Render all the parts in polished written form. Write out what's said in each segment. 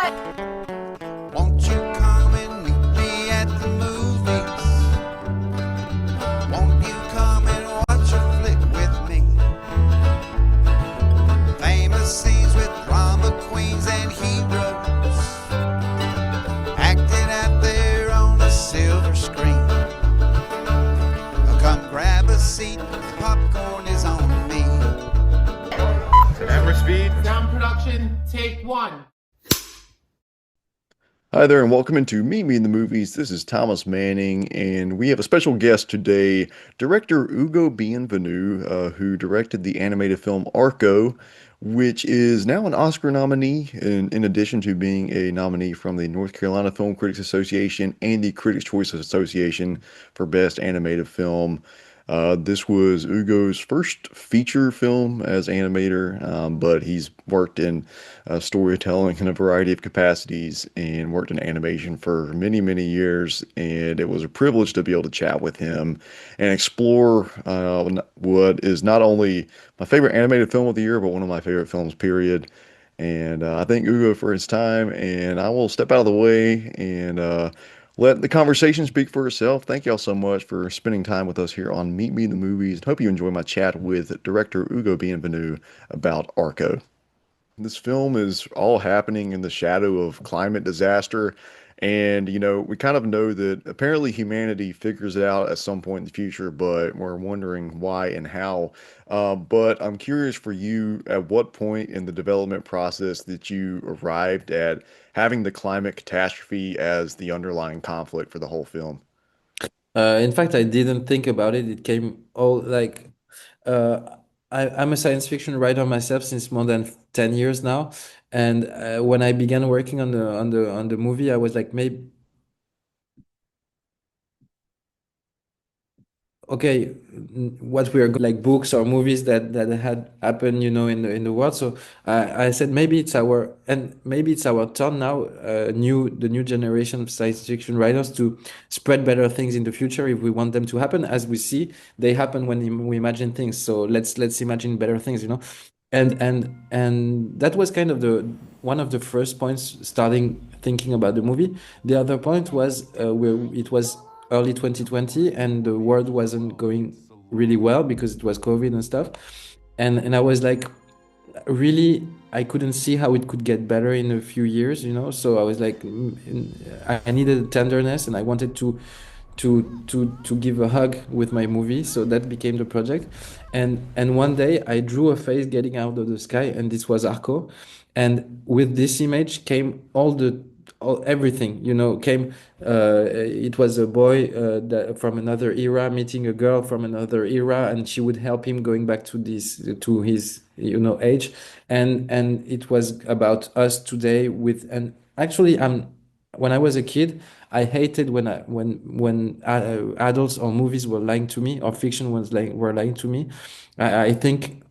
Won't you come and meet me at the movies? Won't you come and watch a flick with me? Famous scenes with drama queens and heroes acting out there on a silver screen. Come grab a seat, the popcorn is on me. Camera speed. Sound production, take one. Hi there, and welcome into Meet Me in the Movies. This is Thomas Manning, and we have a special guest today, director Ugo Bienvenu, who directed the animated film Arco, which is now an Oscar nominee, in addition to being a nominee from the North Carolina Film Critics Association and the Critics' Choice Association for Best Animated Film. This was Ugo's first feature film as animator, but he's worked in storytelling in a variety of capacities and worked in animation for many, many years. And it was a privilege to be able to chat with him and explore what is not only my favorite animated film of the year, but one of my favorite films, period. And I thank Ugo for his time, and I will step out of the way and let the conversation speak for itself. Thank y'all so much for spending time with us here on Meet Me in the Movies. Hope you enjoy my chat with director Ugo Bienvenu about Arco. This film is all happening in the shadow of climate disaster. And, we kind of know that apparently humanity figures it out at some point in the future, but we're wondering why and how. But I'm curious for you, at what point in the development process that you arrived at having the climate catastrophe as the underlying conflict for the whole film? In fact, I didn't think about it. It came all like uh, I'm a science fiction writer myself since more than 10 years now. And when I began working on the movie, I was like, maybe okay, what we are like books or movies that had happened, in the world. So I said maybe it's our turn now, the new generation of science fiction writers to spread better things in the future if we want them to happen. As we see, they happen when we imagine things. So let's imagine better things. And that was kind of the one of the first points starting thinking about the movie. The other point was where it was early 2020 and the world wasn't going really well because it was COVID and stuff. And I was like, really, I couldn't see how it could get better in a few years. So I was like, I needed tenderness and I wanted to give a hug with my movie. So that became the project. And one day I drew a face getting out of the sky, and this was Arco. And with this image came everything, came. It was a boy from another era meeting a girl from another era, and she would help him going back to his age, and it was about us today and actually when I was a kid, I hated when adults or movies were lying to me or fiction were lying to me. I think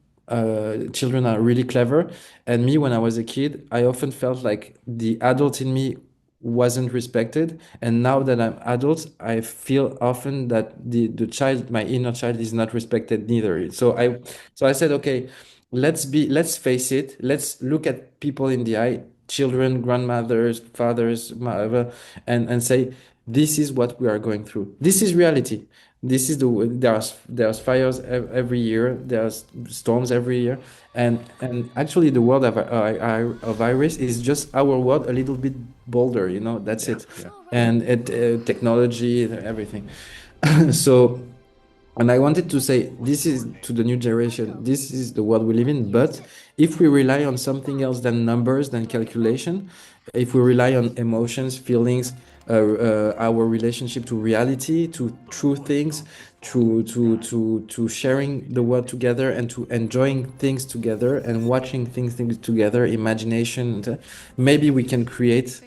children are really clever, and me when I was a kid, I often felt like the adult in me wasn't respected, and now that I'm adult, I feel often that the child, my inner child, is not respected neither. So I said, okay, let's face it, let's look at people in the eye, children, grandmothers, fathers, whatever, and say, this is what we are going through. This is reality. This is there's fires every year. There's storms every year, and actually the world of Iris is just our world a little bit bolder. That's it. Yeah. And technology, everything. So, and I wanted to say, this is to the new generation, this is the world we live in. But if we rely on something else than numbers, than calculation, if we rely on emotions, feelings, our relationship to reality, to true things, to sharing the world together, and to enjoying things together and watching things together, imagination, maybe we can create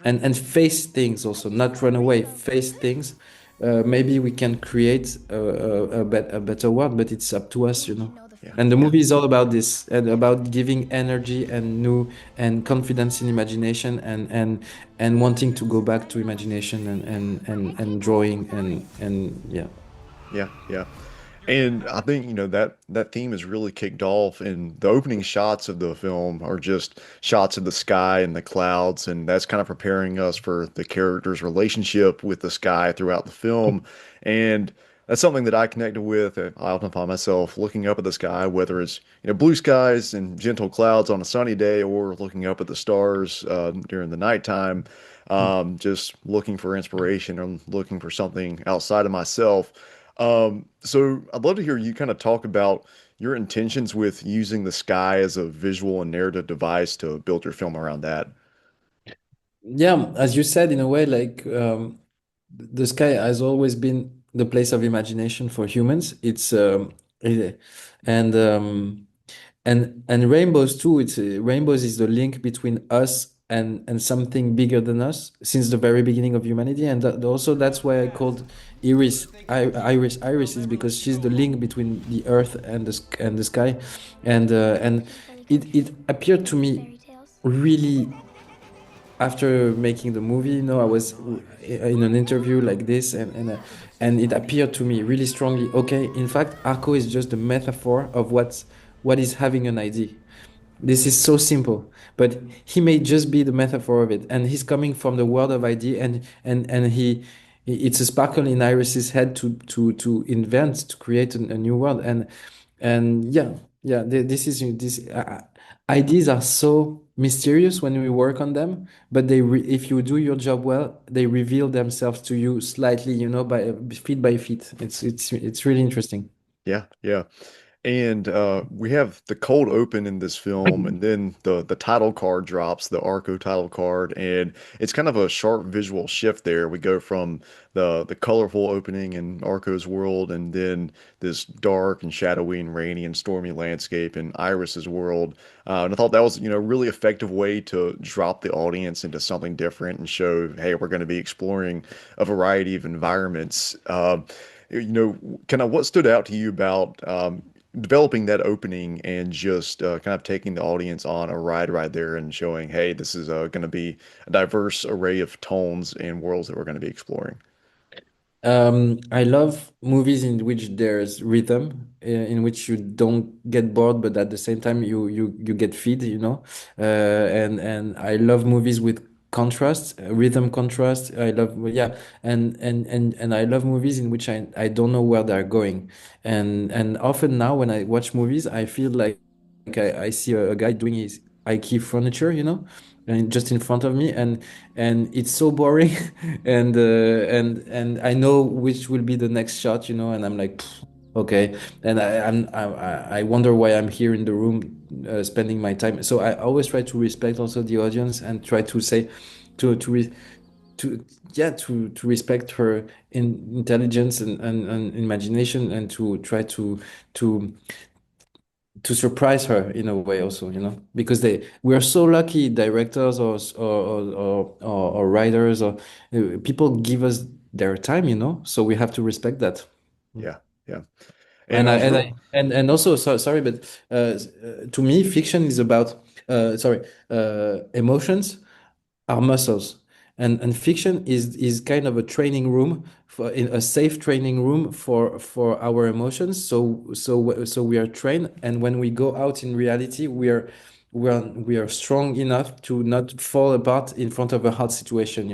and face things also, not run away, face things. Maybe we can create a better world, but it's up to us. Yeah. And the movie is all about this, and about giving energy and confidence in imagination, and wanting to go back to imagination and drawing and yeah. Yeah, yeah. And I think, that theme is really kicked off, and the opening shots of the film are just shots of the sky and the clouds, and that's kind of preparing us for the character's relationship with the sky throughout the film. And that's something that I connected with. I often find myself looking up at the sky, whether it's, blue skies and gentle clouds on a sunny day, or looking up at the stars during the nighttime, just looking for inspiration and looking for something outside of myself. So I'd love to hear you kind of talk about your intentions with using the sky as a visual and narrative device to build your film around that. Yeah, as you said, in a way, like the sky has always been the place of imagination for humans. It- and and rainbows too. It's rainbows is the link between us and something bigger than us since the very beginning of humanity. And also that's why I called Iris is because she's the link between the earth and and the sky, and it appeared to me really after making the movie, I was in an interview like this, and it appeared to me really strongly. Okay, in fact, Arco is just a metaphor of what is having an idea. This is so simple, but he may just be the metaphor of it, and he's coming from the world of idea, and it's a sparkle in Iris's head to invent, to create a new world, and yeah, this is this. Ideas are so mysterious when we work on them, but if you do your job well, they reveal themselves to you slightly, by feet by feet. It's really interesting. Yeah, yeah. And we have the cold open in this film, and then the title card drops, the Arco title card, and it's kind of a sharp visual shift there. We go from the colorful opening in Arco's world, and then this dark and shadowy and rainy and stormy landscape in Iris's world. And I thought that was, a really effective way to drop the audience into something different and show, hey, we're going to be exploring a variety of environments. Kind of what stood out to you about developing that opening and just kind of taking the audience on a ride right there and showing, hey, this is going to be a diverse array of tones and worlds that we're going to be exploring. I love movies in which there's rhythm, in which you don't get bored, but at the same time you get feed, and I love movies with contrast, rhythm contrast. I love yeah, and I love movies in which I don't know where they're going, and often now when I watch movies, I feel like I see a guy doing his IKEA furniture, and just in front of me, and it's so boring and I know which will be the next shot, and I'm like, "Pfft, okay," and I wonder why I'm here in the room spending my time. So I always try to respect also the audience and try to say to re, to yeah to respect her intelligence and imagination and to try to to surprise her in a way also, because we are so lucky, directors or writers or people give us their time, so we have to respect that. Yeah, yeah. And And I I was and real I and also, sorry, but to me fiction is about sorry emotions are muscles, and fiction is kind of a training room, for in a safe training room for our emotions, so we are trained, and when we go out in reality, we are strong enough to not fall apart in front of a hard situation,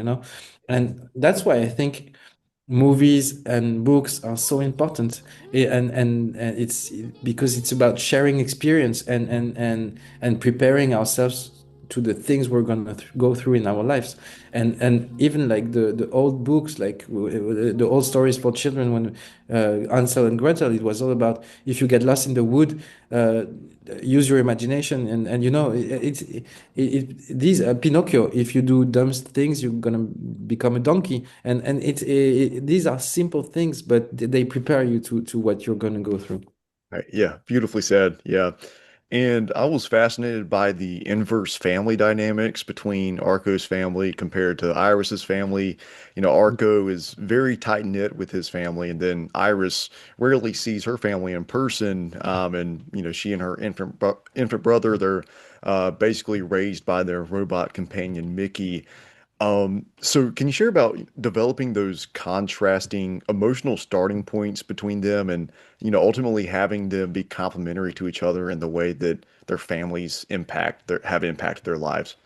and that's why I think movies and books are so important. And it's because it's about sharing experience and preparing ourselves to the things we're gonna go through in our lives, and even like the old books, like the old stories for children, when Ansel and Gretel, it was all about, if you get lost in the wood, uh, use your imagination, and these Pinocchio, if you do dumb things, you're gonna become a donkey, and these are simple things, but they prepare you to what you're gonna go through. right. Yeah, beautifully said. Yeah. And I was fascinated by the inverse family dynamics between Arco's family compared to Iris's family. Arco is very tight-knit with his family, and then Iris rarely sees her family in person. And she and her infant brother, they're basically raised by their robot companion Mickey. So can you share about developing those contrasting emotional starting points between them and, ultimately having them be complementary to each other in the way that their families have impacted their lives?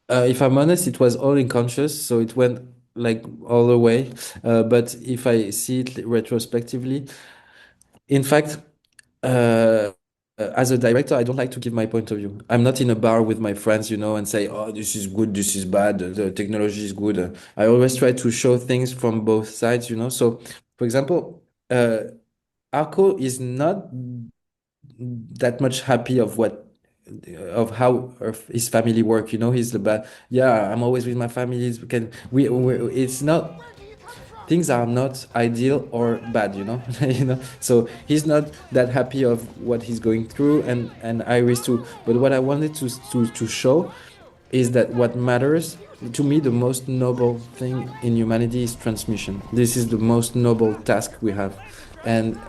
If I'm honest, it was all unconscious, so it went like all the way. But if I see it retrospectively, in fact, uh, as a director, I don't like to give my point of view. I'm not in a bar with my friends, and say, "Oh, this is good, this is bad, the technology is good." I always try to show things from both sides. So, for example, Arco is not that much happy of how his family work. He's the bad. Yeah, I'm always with my family. It's not, things are not ideal or bad, so he's not that happy of what he's going through, and Iris too. But what I wanted to show is that what matters to me, the most noble thing in humanity is transmission. This is the most noble task we have, and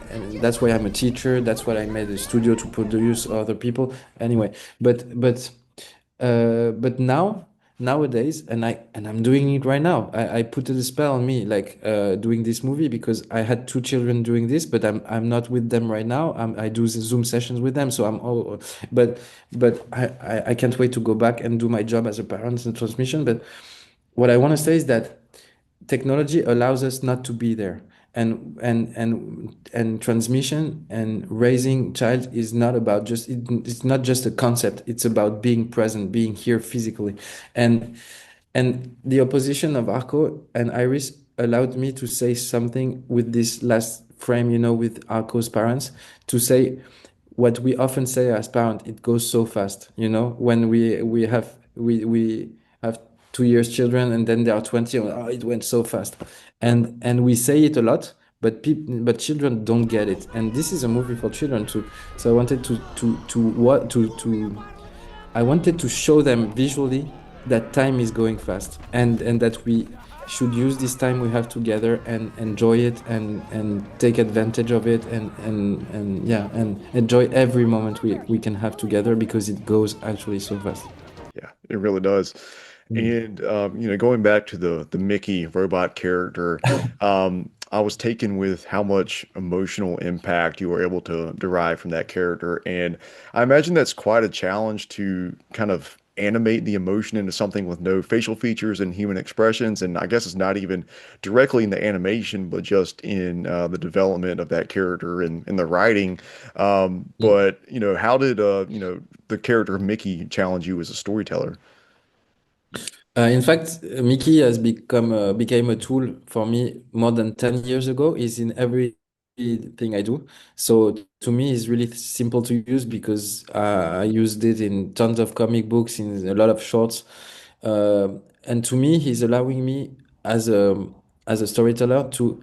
that's why I'm a teacher. That's why I made a studio to produce other people. Anyway, but nowadays, and I'm doing it right now. I put a spell on me, like doing this movie, because I had two children doing this, but I'm not with them right now. I do Zoom sessions with them, so I'm all. But I can't wait to go back and do my job as a parent in transmission. But what I want to say is that technology allows us not to be there, and transmission and raising child is not about it's not just a concept. It's about being present, being here physically. And and the opposition of Arco and Iris allowed me to say something with this last frame, with Arco's parents, to say what we often say as parents: it goes so fast, when we have 2 years children, and then they are 20. Oh, it went so fast. And we say it a lot, but children don't get it, and this is a movie for children too. So I wanted to show them visually that time is going fast, and that we should use this time we have together and enjoy it, and take advantage of it, and yeah, and enjoy every moment we can have together, because it goes actually so fast. Yeah, it really does. Mm. And going back to the Mickey robot character, I was taken with how much emotional impact you were able to derive from that character, and I imagine that's quite a challenge to kind of animate the emotion into something with no facial features and human expressions. And I guess it's not even directly in the animation, but just in the development of that character and in the writing. But how did the character of Mickey challenge you as a storyteller? In fact, Mickey has became a tool for me more than 10 years ago. Is in everything I do. So to me, it's really simple to use, because I used it in tons of comic books, in a lot of shorts. And to me, he's allowing me as a storyteller to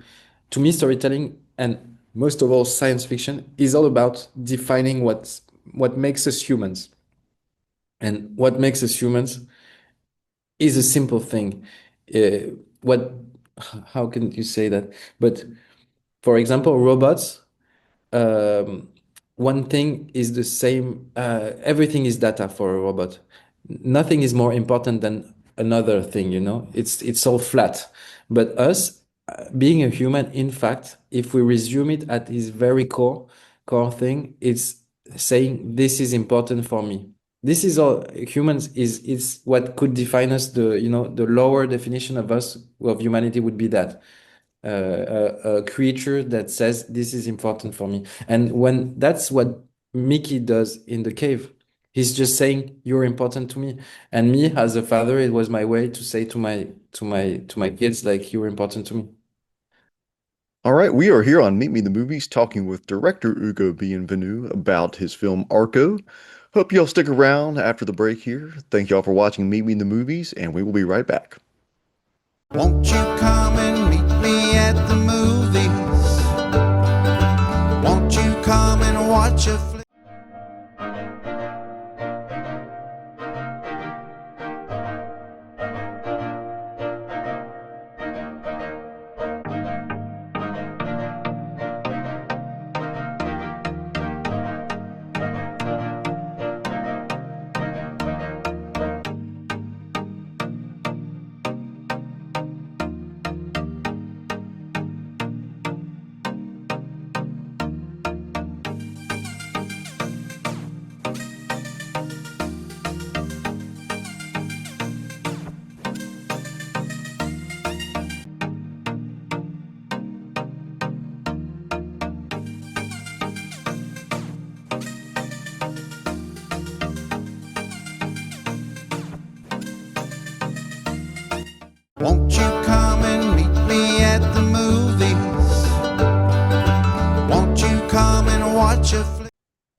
me, storytelling, and most of all science fiction, is all about defining what makes us humans. And what makes us humans is a simple thing. What How can you say that? But for example, robots, um, one thing is the same. Everything is data for a robot. Nothing is more important than another thing. It's all flat. But us, being a human, in fact, if we resume it at its very core thing, it's saying this is important for me. This is all humans is what could define us. The lower definition of us, of humanity, would be that a creature that says this is important for me. And when that's what Mickey does in the cave, he's just saying you're important to me. And me, as a father, it was my way to say to my kids, like, you're important to me. All right, we are here on Meet Me in the Movies talking with director Ugo Bienvenu about his film Arco. Hope y'all stick around after the break here. Thank y'all for watching Meet Me in the Movies, and we will be right back. Won't you come and meet me at the movies? Won't you come and watch a flick?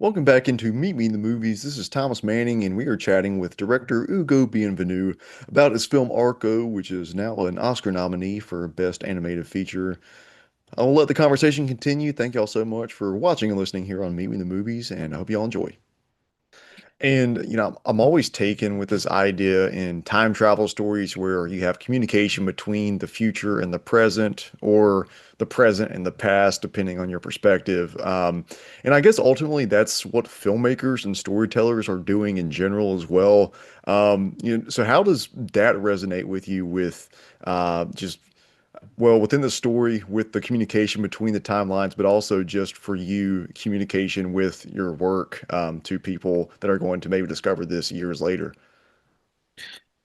Welcome back into Meet Me in the Movies. This is Thomas Manning, and we are chatting with director Ugo Bienvenu about his film Arco, which is now an Oscar nominee for Best Animated Feature. I will let the conversation continue. Thank y'all so much for watching and listening here on Meet Me in the Movies, and I hope y'all enjoy. And, I'm always taken with this idea in time travel stories where you have communication between the future and the present, or the present and the past, depending on your perspective. And I guess ultimately that's what filmmakers and storytellers are doing in general as well. So how does that resonate with you with just well, within the story, with the communication between the timelines, but also just for you, communication with your work to people that are going to maybe discover this years later.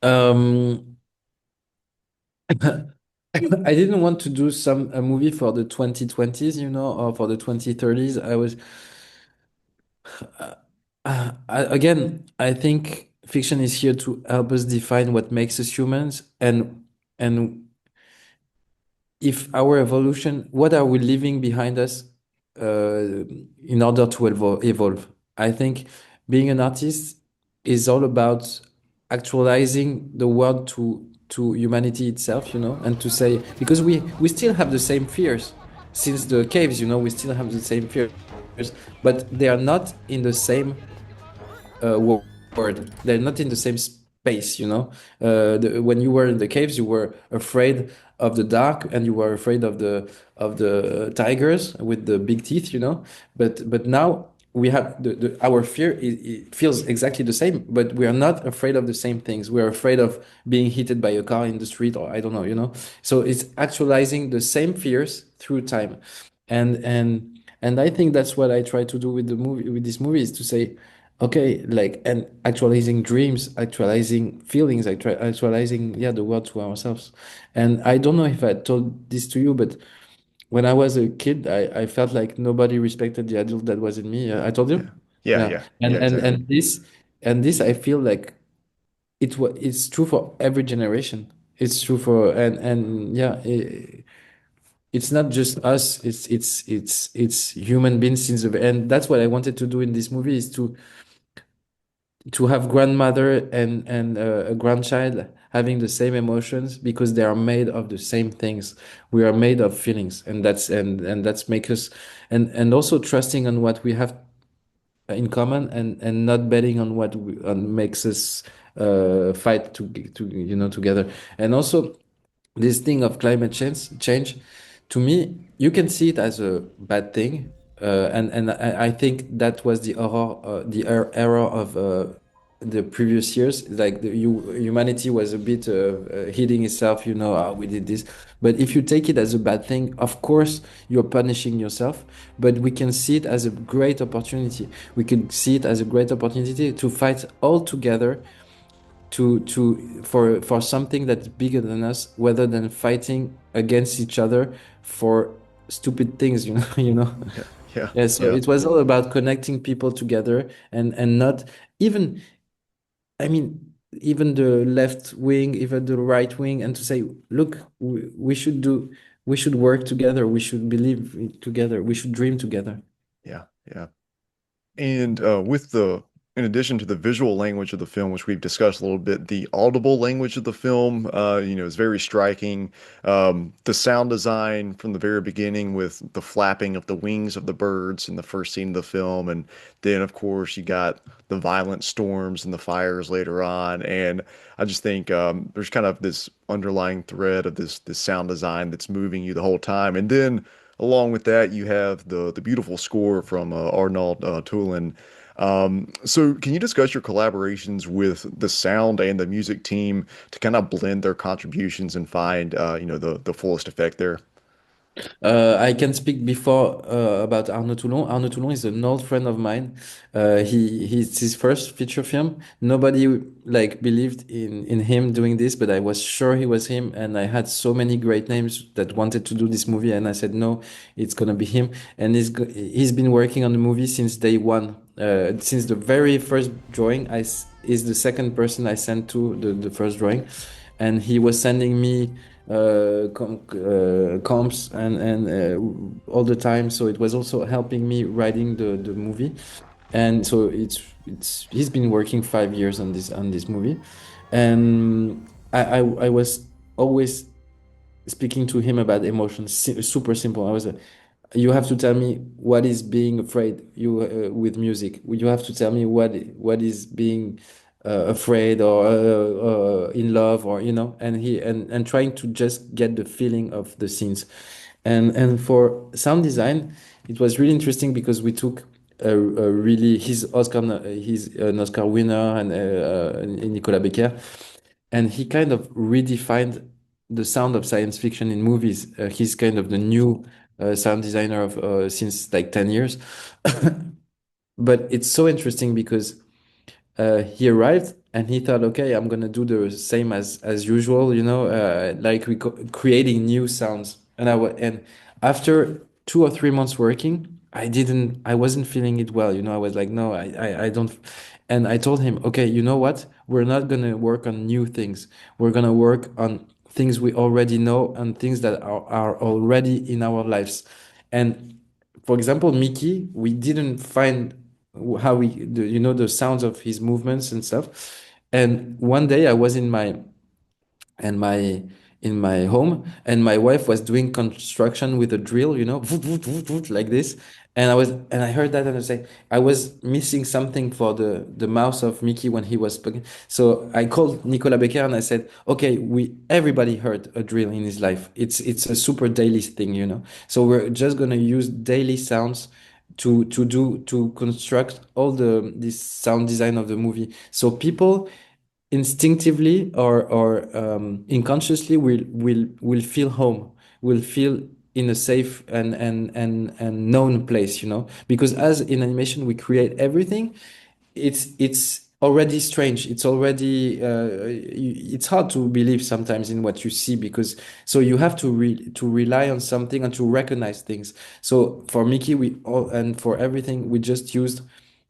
Um, I didn't want to do a movie for the 2020s, or for the 2030s. Again, I think fiction is here to help us define what makes us humans, and if our evolution, what are we leaving behind us in order to evolve? I think being an artist is all about actualizing the world to humanity itself, and to say, because we still have the same fears since the caves, we still have the same fears, but they are not in the same word. They're not in the same space, when you were in the caves, you were afraid of the dark, and you were afraid of the tigers with the big teeth, But now we have our fear. It feels exactly the same, but we are not afraid of the same things. We are afraid of being hit by a car in the street, or I don't know, So it's actualizing the same fears through time, and I think that's what I try to do with this movie, is to say, okay, like, and actualizing dreams, actualizing feelings, actualizing, yeah, the world to ourselves. And I don't know if I told this to you, but when I was a kid, I felt like nobody respected the adult that was in me. I told Yeah. you. Yeah, Yeah. yeah, and yeah, and exactly. and this and this I feel like it's true for every generation. It's true for, and yeah, it's not just us. It's human beings since the end. That's what I wanted to do in this movie, is to have grandmother and a grandchild having the same emotions, because they are made of the same things. We are made of feelings, and that's make us, and also trusting on what we have in common, and not betting on on makes us fight together. And also, this thing of climate change, to me, you can see it as a bad thing, and I think that was the error of the previous years. Like, humanity was a bit hitting itself, we did this. But if you take it as a bad thing, of course you're punishing yourself. But we can see it as a great opportunity. We can see it as a great opportunity to fight all together, for something that's bigger than us, rather than fighting against each other for stupid things, Yeah, yeah, Yeah, so yeah, it was all about connecting people together, and not even, I mean, even the left wing, even the right wing, and to say, look, we should work together, we should believe together, we should dream together. yeah, yeah. And in addition to the visual language of the film, which we've discussed a little bit, the audible language of the film, is very striking. The sound design from the very beginning, with the flapping of the wings of the birds in the first scene of the film, and then of course you got the violent storms and the fires later on. And I just think there's kind of this underlying thread of this sound design that's moving you the whole time. And then along with that, you have the beautiful score from Arnold Toulon. So can you discuss your collaborations with the sound and the music team to kind of blend their contributions and find the fullest effect there? I can speak before about Arnaud Toulon. Arnaud Toulon is an old friend of mine. He's his first feature film. Nobody like believed in him doing this, but I was sure he was him, and I had so many great names that wanted to do this movie, and I said no, it's gonna be him. And he's been working on the movie since day one. Since the very first drawing, is the second person I sent to the first drawing, and he was sending me comps and all the time. So it was also helping me writing the movie. And so it's he's been working 5 years on this movie, and I was always speaking to him about emotions, super simple. I was you have to tell me what is being afraid you with music. You have to tell me what is being afraid or in love, or and he and trying to just get the feeling of the scenes. And for sound design, it was really interesting because we took a really he's an Oscar winner, and Nicolas Becker, and he kind of redefined the sound of science fiction in movies. He's kind of the new sound designer of since like 10 years. But it's so interesting because he arrived and he thought, okay, I'm gonna do the same as usual, like creating new sounds. And after 2 or 3 months working, I wasn't feeling it well. I was like, no, I don't. And I told him, okay, you know what? We're not gonna work on new things. We're gonna work on things we already know and things that are already in our lives. And for example, Mickey, we didn't find how the sounds of his movements and stuff. And one day I was and my in my home, and my wife was doing construction with a drill, like this. And I heard that, and I was missing something for the mouth of Mickey when he was speaking. So I called Nicolas Becker and I said, okay, we everybody heard a drill in his life. It's a super daily thing, so we're just going to use daily sounds to construct all the this sound design of the movie, so people instinctively or unconsciously will feel home, will feel in a safe and known place, because as in animation we create everything. It's already strange. It's already it's hard to believe sometimes in what you see, because so you have to rely on something and to recognize things. So for Mickey, we all, and for everything, we just used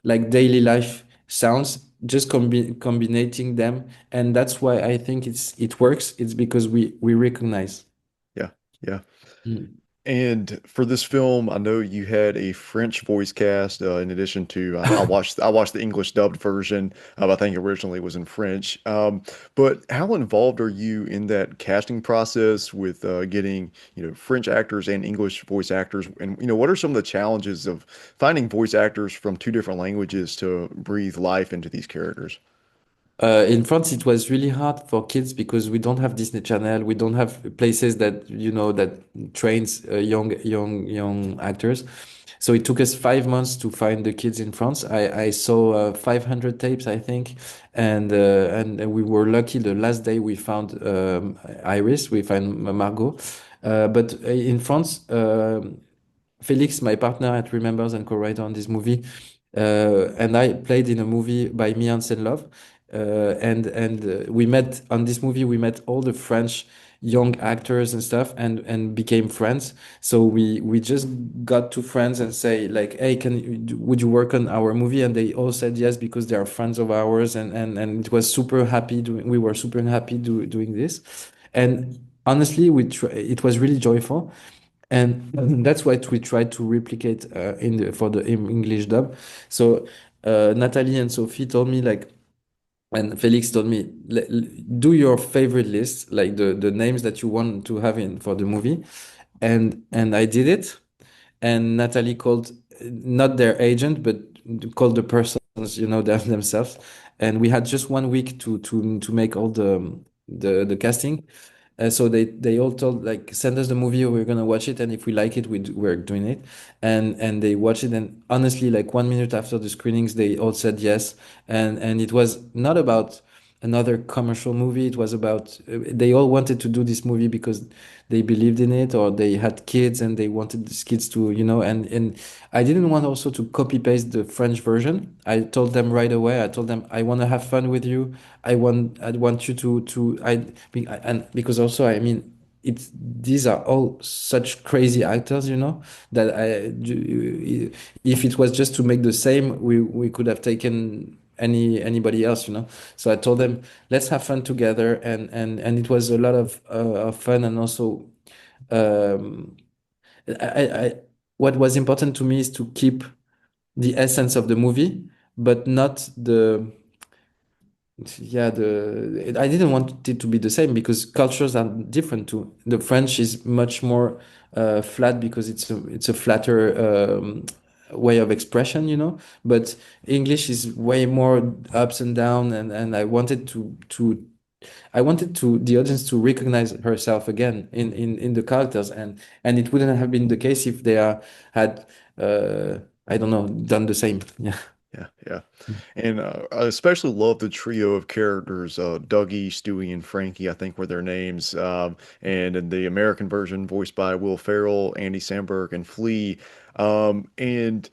like daily life sounds, just combining them, and that's why I think it works. It's because we recognize. Yeah, yeah. Mm. And for this film, I know you had a French voice cast. In addition to, I watched the English dubbed version. I think originally it was in French. But how involved are you in that casting process with getting French actors and English voice actors? And what are some of the challenges of finding voice actors from two different languages to breathe life into these characters? In France, it was really hard for kids because we don't have Disney Channel. We don't have places that that trains young actors. So it took us 5 months to find the kids in France. I saw 500 tapes, I think, and we were lucky. The last day we found Iris, we found Margot. But in France, Felix, my partner at Remembers and co-writer on this movie, and I played in a movie by Me and Love. And we met on this movie. We met all the French young actors and stuff, and became friends. So we just got to friends and say like, hey, would you work on our movie? And they all said yes because they are friends of ours, and it was super happy. We were super happy doing this, and honestly, it was really joyful. And that's what we tried to replicate for the English dub. So Natalie and Sophie told me like, and Felix told me, do your favorite list, like the names that you want to have in for the movie, and I did it. And Natalie called not their agent, but called the persons, themselves. And we had just 1 week to make all the casting. So they all told like, send us the movie, we're gonna watch it, and if we like it, we're doing it. And they watched it, and honestly, like 1 minute after the screenings, they all said yes. And it was not about another commercial movie. It was about they all wanted to do this movie because they believed in it, or they had kids and they wanted these kids to, and I didn't want also to copy paste the French version. I told them right away. I told them I want to have fun with you. I want you and because also, I mean, these are all such crazy actors, that if it was just to make the same, we could have taken anybody else, So I told them, let's have fun together, and it was a lot of fun. And also, um, I what was important to me is to keep the essence of the movie, but not the yeah the I didn't want it to be the same because cultures are different too. The French is much more flat because it's a flatter way of expression, you know. But English is way more ups and down, and I wanted to the audience to recognize herself again in the characters, and it wouldn't have been the case if they had I don't know, done the same. Yeah. Yeah, yeah. And I especially love the trio of characters, Dougie, Stewie, and Frankie, I think were their names. And in the American version, voiced by Will Ferrell, Andy Samberg, and Flea. And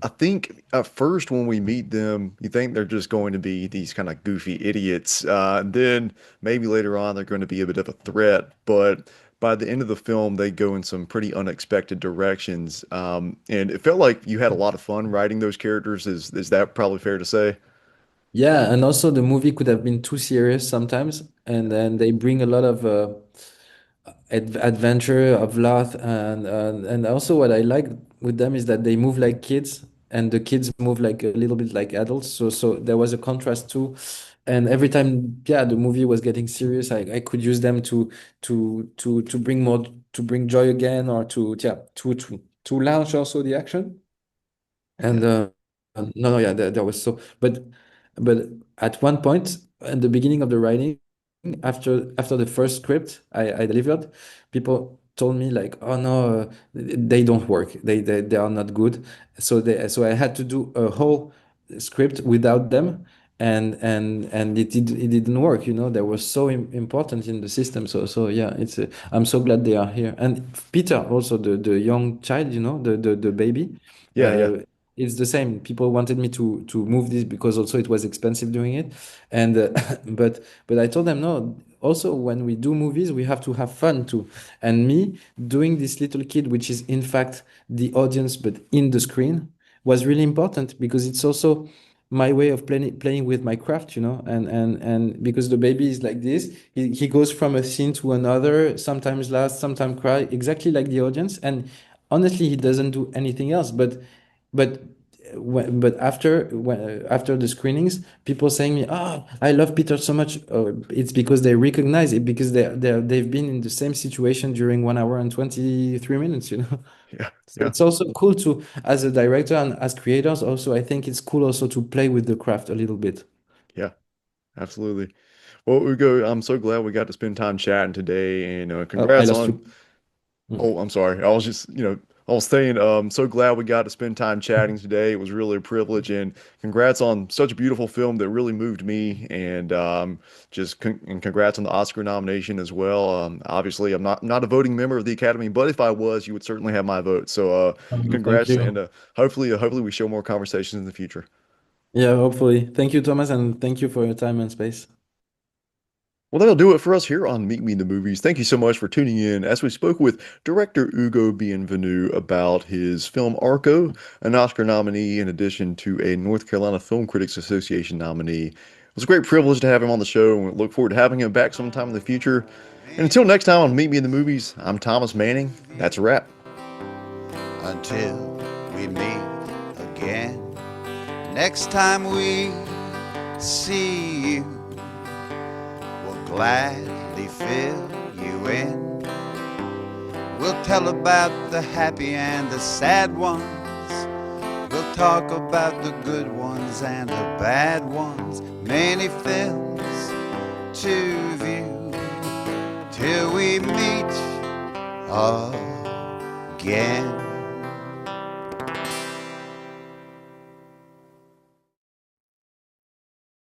I think at first when we meet them, you think they're just going to be these kind of goofy idiots. Then maybe later on they're going to be a bit of a threat, but by the end of the film, they go in some pretty unexpected directions. And it felt like you had a lot of fun writing those characters. Is that probably fair to say? Yeah, and also the movie could have been too serious sometimes, and then they bring a lot of adventure of laugh, and also what I like with them is that they move like kids, and the kids move like a little bit like adults. So there was a contrast too, and every time, yeah, the movie was getting serious, I could use them to bring more to bring joy again, or to yeah to launch also the action. Yeah, And no, no, yeah, there was so, but at one point at the beginning of the writing, after the first script I delivered, people told me like, oh no, they don't work, they are not good. So I had to do a whole script without them, and it didn't work. You know, they were so important in the system. So yeah, I'm so glad they are here. And Peter also, the young child, you know, the baby. yeah, yeah, Uh, it's the same. People wanted me to move this because also it was expensive doing it, and but I told them no. Also, when we do movies, we have to have fun too. And me doing this little kid, which is in fact the audience, but in the screen, was really important because it's also my way of playing with my craft, you know. And because the baby is like this, he goes from a scene to another, sometimes laugh, sometimes cry, exactly like the audience. And honestly, he doesn't do anything else, but but after the screenings, people saying me, "Oh, I love Peter so much." It's because they recognize it because they've been in the same situation during 1 hour and 23 minutes. You know, yeah, so yeah, it's also cool to, as a director and as creators, also I think it's cool also to play with the craft a little bit. yeah, absolutely. Well, Ugo, I'm so glad we got to spend time chatting today, and Oh, I congrats lost on. you. Mm. Oh, I'm sorry. I was just, I was saying, so glad we got to spend time chatting today. It was really a privilege, and congrats on such a beautiful film that really moved me, and and congrats on the Oscar nomination as well. Obviously, I'm not a voting member of the Academy, but if I was, you would certainly have my vote. So, Thank congrats, and you. hopefully we show more conversations in the future. Yeah, hopefully. Thank you, Thomas, and thank you for your time and space. Well, that'll do it for us here on Meet Me in the Movies. Thank you so much for tuning in as we spoke with director Ugo Bienvenu about his film Arco, an Oscar nominee in addition to a North Carolina Film Critics Association nominee. It was a great privilege to have him on the show, and we look forward to having him back sometime in the future. And until next time on Meet Me in the Movies, I'm Thomas Manning. That's a wrap. Until we meet again. Next time we see you, we'll gladly fill you in. We'll tell about the happy and the sad ones. We'll talk about the good ones and the bad ones. Many films to view till we meet again.